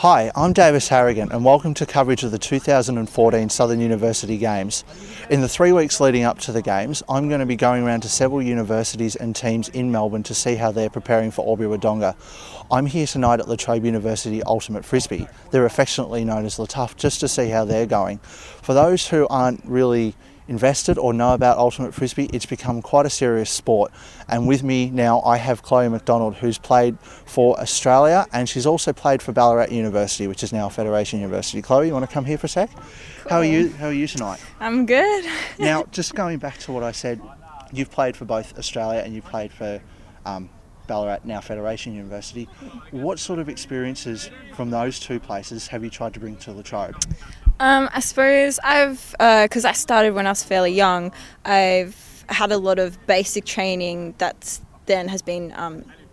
Hi, I'm Davis Harrigan and welcome to coverage of the 2014 Southern University Games. In the 3 weeks leading up to the Games, I'm going to be going around to several universities and teams in Melbourne to see how they're preparing for Albury-Wodonga. I'm here tonight at La Trobe University Ultimate Frisbee. They're affectionately known as La Tough, just to see how they're going. For those who aren't really invested or know about Ultimate Frisbee, it's become quite a serious sport. And with me now I have Chloe McDonald, who's played for Australia and she's also played for Ballarat University, which is now Federation University. Chloe, you want to come here for a sec? Cool. How are you tonight? I'm good. Now, just going back to what I said, you've played for both Australia and you've played for Ballarat, now Federation University. What sort of experiences from those two places have you tried to bring to La Trobe? I suppose because I started when I was fairly young, I've had a lot of basic training that then has been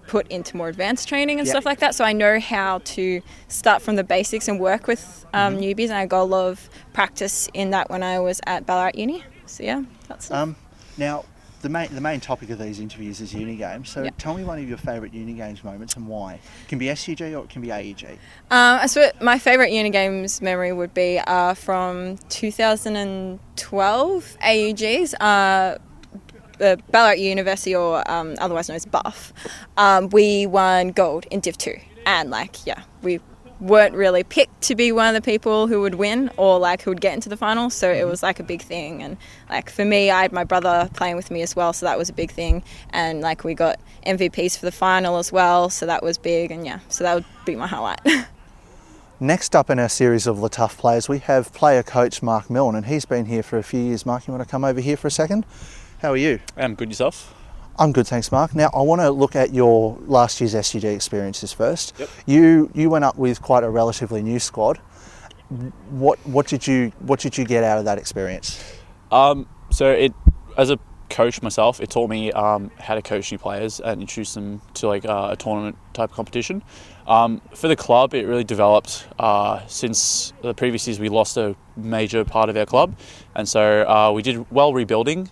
put into more advanced training and stuff like that. So I know how to start from the basics and work with newbies, and I got a lot of practice in that when I was at Ballarat Uni. So yeah, that's it. Now, the main topic of these interviews is uni games. So tell me one of your favourite uni games moments and why. It can be SUG or it can be AUG. I suppose my favourite uni games memory would be from 2012 AUGs. Ballarat University, or otherwise known as Buff. We won gold in Div 2, and we weren't really picked to be one of the people who would win or who would get into the final, so it was a big thing. And for me, I had my brother playing with me as well, so that was a big thing. And we got MVPs for the final as well, so that was big. And so that would be my highlight. Next up in our series of La Tough players, we have player coach Mark Milne, and he's been here for a few years. Mark, you want to come over here for a second? How are you? I'm good. Yourself? I'm good, thanks, Mark. Now, I want to look at your last year's SUG experiences first. Yep. You went up with quite a relatively new squad. What did you get out of that experience? As a coach myself, it taught me how to coach new players and introduce them to a tournament type competition. For the club, it really developed since the previous years we lost a major part of our club, and so we did well rebuilding.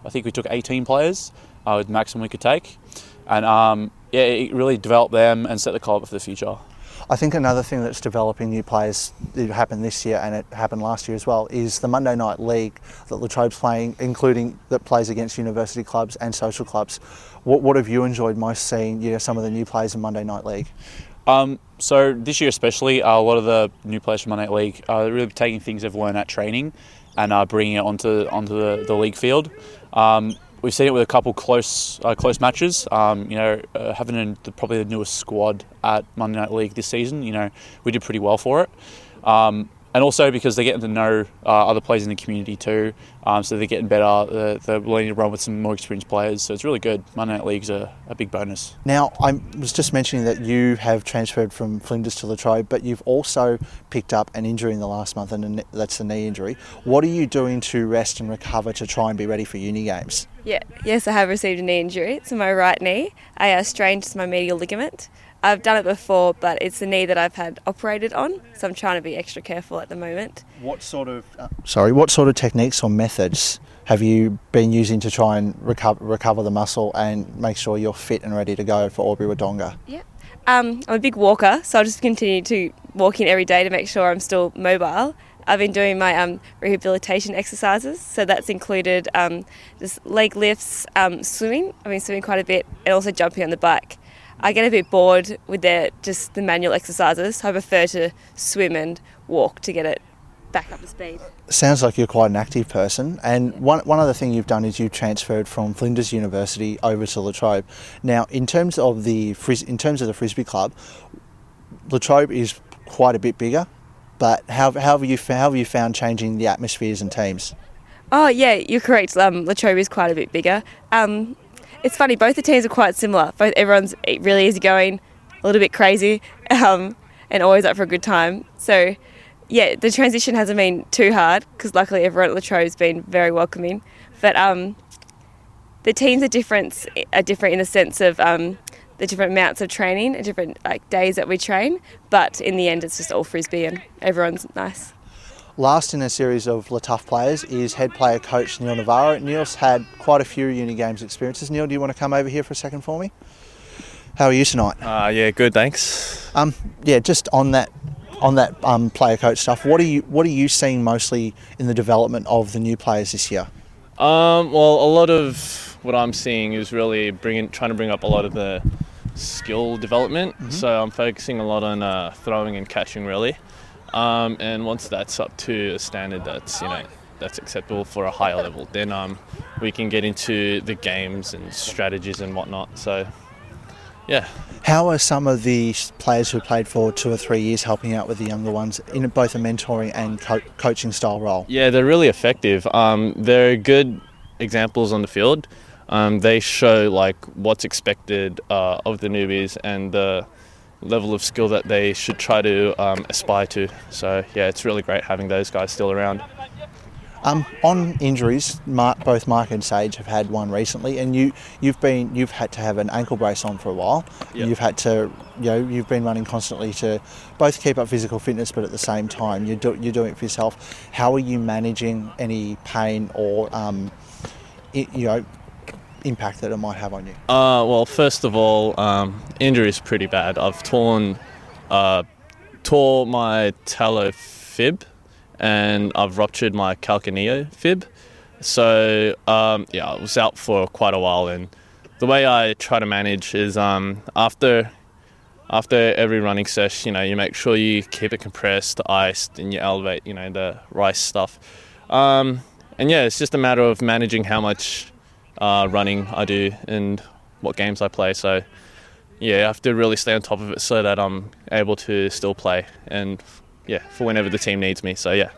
I think we took 18 players with the maximum we could take, and it really developed them and set the club up for the future. I think another thing that's developing new players, it happened this year and it happened last year as well, is the Monday Night League that La Trobe's playing, including that plays against university clubs and social clubs. What have you enjoyed most seeing some of the new players in Monday Night League? So this year especially, a lot of the new players from Monday Night League are really taking things they've learned at training and bringing it onto the league field. We've seen it with a couple close matches. Having probably the newest squad at Monday Night League this season, we did pretty well for it. And also because they're getting to know other players in the community too, so they're getting better. They're learning to run with some more experienced players, so it's really good. Monday Night League's a big bonus. Now, I was just mentioning that you have transferred from Flinders to La Trobe, but you've also picked up an injury in the last month, and that's a knee injury. What are you doing to rest and recover to try and be ready for uni games? Yes, I have received a knee injury. It's in my right knee. I strained my medial ligament. I've done it before, but it's the knee that I've had operated on, so I'm trying to be extra careful at the moment. What sort of techniques or methods have you been using to try and recover the muscle and make sure you're fit and ready to go for Albury-Wodonga? Yeah. I'm a big walker, so I'll just continue to walk in every day to make sure I'm still mobile. I've been doing my rehabilitation exercises, so that's included just leg lifts, swimming. I've been swimming quite a bit, and also jumping on the bike. I get a bit bored with the manual exercises, so I prefer to swim and walk to get it back up to speed. Sounds like you're quite an active person, and one other thing you've done is you've transferred from Flinders University over to La Trobe. Now, in terms of the Frisbee club, La Trobe is quite a bit bigger, but how have you found changing the atmospheres and teams? Oh yeah, you're correct. La Trobe is quite a bit bigger. It's funny, both the teams are quite similar. Everyone's really easygoing, a little bit crazy, and always up for a good time. So, yeah, the transition hasn't been too hard because luckily everyone at La Trobe has been very welcoming. But the teams are different in the sense of the different amounts of training and different days that we train. But in the end, it's just all Frisbee and everyone's nice. Last in a series of La Tough players is head player coach Neil Navarro. Neil's had quite a few uni games experiences. Neil, do you want to come over here for a second for me? How are you tonight? Yeah, good, thanks. Yeah, just on that player coach stuff. What are you seeing mostly in the development of the new players this year? Well, a lot of what I'm seeing is really trying to bring up a lot of the skill development. So I'm focusing a lot on throwing and catching, really. And once that's up to a standard that's acceptable for a higher level, then we can get into the games and strategies and whatnot. So, yeah. How are some of the players who played for 2 or 3 years helping out with the younger ones in both a mentoring and coaching style role? Yeah, they're really effective. They're good examples on the field. They show what's expected of the newbies and the level of skill that they should try to aspire to. So yeah, it's really great having those guys still around. On injuries, both Mark and Sage have had one recently, and you've had to have an ankle brace on for a while. Yep. You've had to, you've been running constantly to both keep up physical fitness, but at the same time you're doing it for yourself. How are you managing any pain or impact that it might have on you? Well, first of all, injury is pretty bad. I've tore my talofib, and I've ruptured my calcaneal fib. So I was out for quite a while, and the way I try to manage is after every running session, you make sure you keep it compressed, iced, and you elevate, the rice stuff. And yeah, it's just a matter of managing how much running I do and what games I play. So yeah, I have to really stay on top of it so that I'm able to still play and for whenever the team needs me. So yeah.